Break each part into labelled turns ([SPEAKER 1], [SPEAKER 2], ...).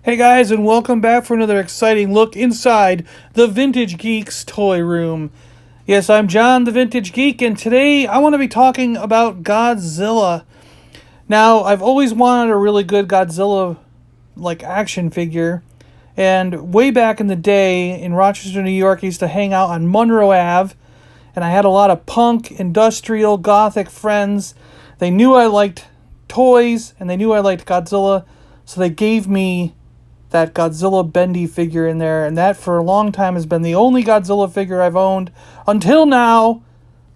[SPEAKER 1] Hey guys, and welcome back for another exciting look inside the Vintage Geeks toy room. Yes, I'm John, the Vintage Geek, and today I want to be talking about Godzilla. Now, I've always wanted a really good Godzilla action figure, and way back in the day in Rochester, New York, I used to hang out on Monroe Ave, and I had a lot of punk, industrial, gothic friends. They knew I liked toys, and they knew I liked Godzilla, so they gave me that Godzilla bendy figure in there, and that for a long time has been the only Godzilla figure I've owned until now.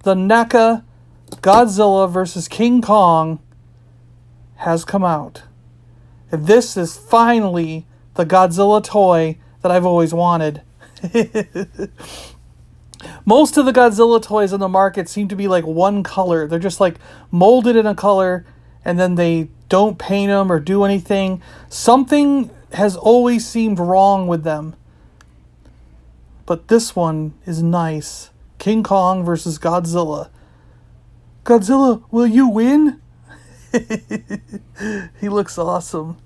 [SPEAKER 1] The NECA Godzilla versus King Kong has come out, and this is finally the Godzilla toy that I've always wanted. Most of the Godzilla toys on the market seem to be like one color. They're just like molded in a color, and then they don't paint them or do anything. Something has always seemed wrong with them. But this one is nice. King Kong versus Godzilla. Godzilla, will you win? He looks awesome.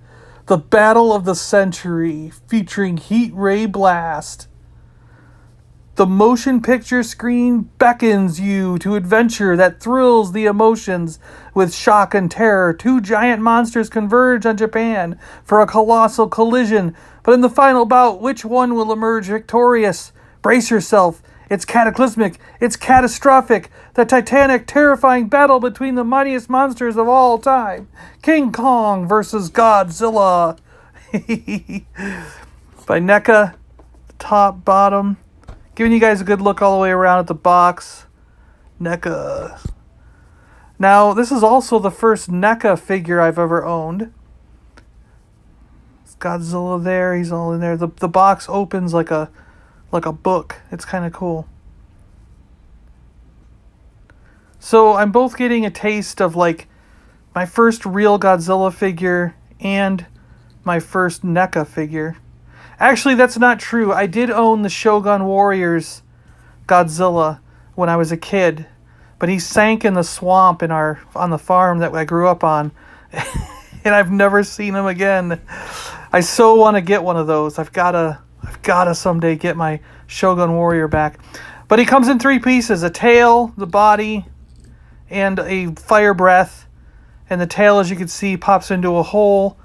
[SPEAKER 1] The Battle of the Century, featuring Heat Ray Blast. The motion picture screen beckons you to adventure that thrills the emotions with shock and terror. Two giant monsters converge on Japan for a colossal collision. But in the final bout, which one will emerge victorious? Brace yourself. It's cataclysmic. It's catastrophic. The titanic, terrifying battle between the mightiest monsters of all time. King Kong versus Godzilla. By NECA, top, bottom. Giving you guys a good look all the way around at the box. NECA. Now, this is also the first NECA figure I've ever owned. It's Godzilla there. He's all in there. The box opens like a book. It's kind of cool. So I'm both getting a taste of like my first real Godzilla figure and my first NECA figure. Actually, that's not true. I did own the Shogun Warriors Godzilla when I was a kid, but he sank in the swamp on the farm that I grew up on, and I've never seen him again. I so want to get one of those. I've gotta someday get my Shogun Warrior back. But he comes in three pieces: a tail, the body, and a fire breath. And the tail, as you can see, pops into a hole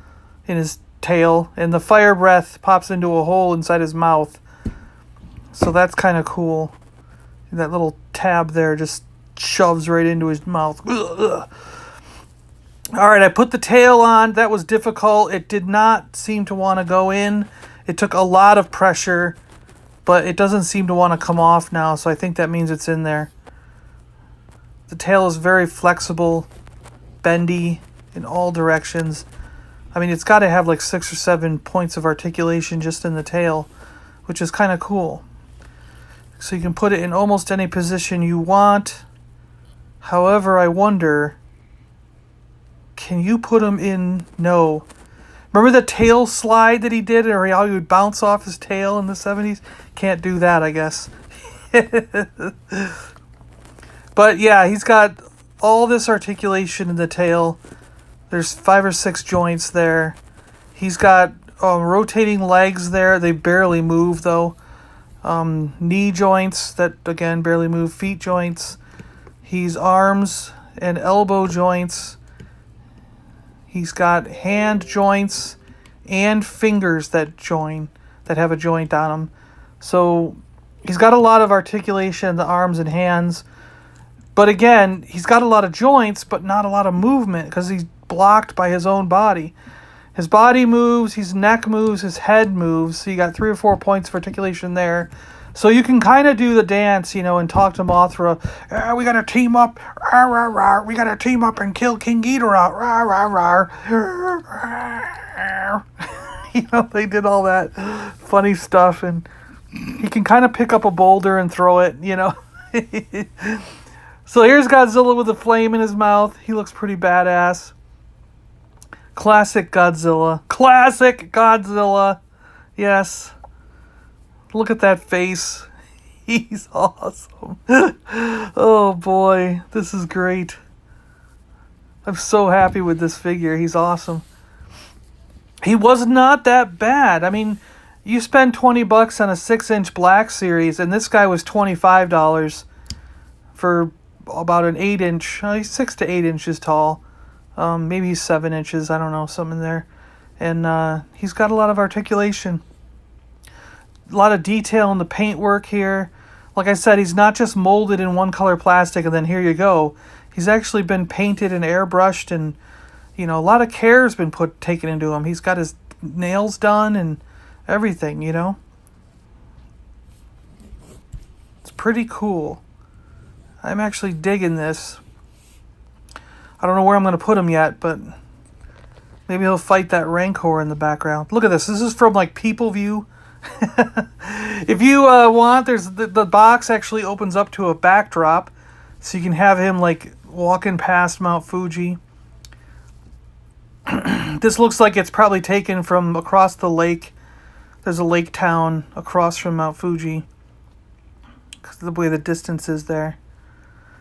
[SPEAKER 1] in his tail, and the fire breath pops into a hole inside his mouth. So that's kind of cool. That little tab there just shoves right into his mouth. Ugh. All right, I put the tail on. That was difficult. It did not seem to want to go in. It took a lot of pressure, but it doesn't seem to want to come off now, so I think that means it's in there. The tail is very flexible, bendy in all directions. I mean, it's got to have like 6 or 7 points of articulation just in the tail, which is kind of cool. So you can put it in almost any position you want. However, I wonder, can you put him in? No. Remember the tail slide that he did, or how he would bounce off his tail in the 70s? Can't do that, I guess. But yeah, he's got all this articulation in the tail. There's 5 or 6 joints there. He's got rotating legs there. They barely move, though. Knee joints that, again, barely move. Feet joints. He's arms and elbow joints. He's got hand joints and fingers that join, that have a joint on them. So he's got a lot of articulation in the arms and hands. But again, he's got a lot of joints, but not a lot of movement because he's blocked by his own body. His body moves, his neck moves, his head moves. So you got 3 or 4 points of articulation there. So you can kind of do the dance, and talk to Mothra. We got to team up. Rawr, rawr, rawr. We got to team up and kill King Ghidorah. Rawr, rawr, rawr. They did all that funny stuff. And he can kind of pick up a boulder and throw it, So here's Godzilla with a flame in his mouth. He looks pretty badass. Classic Godzilla. Classic Godzilla. Yes. Look at that face. He's awesome. Oh boy, this is great. I'm so happy with this figure. He's awesome. He was not that bad. I mean, you spend $20 on a 6-inch Black Series, and this guy was $25 for about an 8-inch. He's 6 to 8 inches tall. Maybe he's 7 inches. I don't know, something there. And he's got a lot of articulation. A lot of detail in the paintwork here. Like I said, he's not just molded in one color plastic and then here you go. He's actually been painted and airbrushed, and a lot of care has been taken into him. He's got his nails done and everything, It's pretty cool. I'm actually digging this. I don't know where I'm going to put him yet, but maybe he'll fight that Rancor in the background. Look at this. This is from like People View. If you want, there's the box actually opens up to a backdrop, so you can have him like walking past Mount Fuji. This looks like it's probably taken from across the lake. There's a lake town across from Mount Fuji, because of the way the distance is there.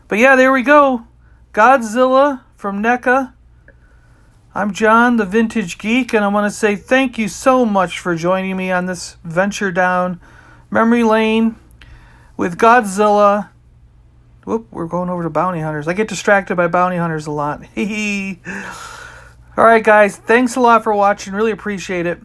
[SPEAKER 1] But yeah, there we go. Godzilla from NECA. I'm John, the Vintage Geek, and I want to say thank you so much for joining me on this venture down memory lane with Godzilla. Whoop, we're going over to bounty hunters. I get distracted by bounty hunters a lot. All right, guys, thanks a lot for watching. Really appreciate it.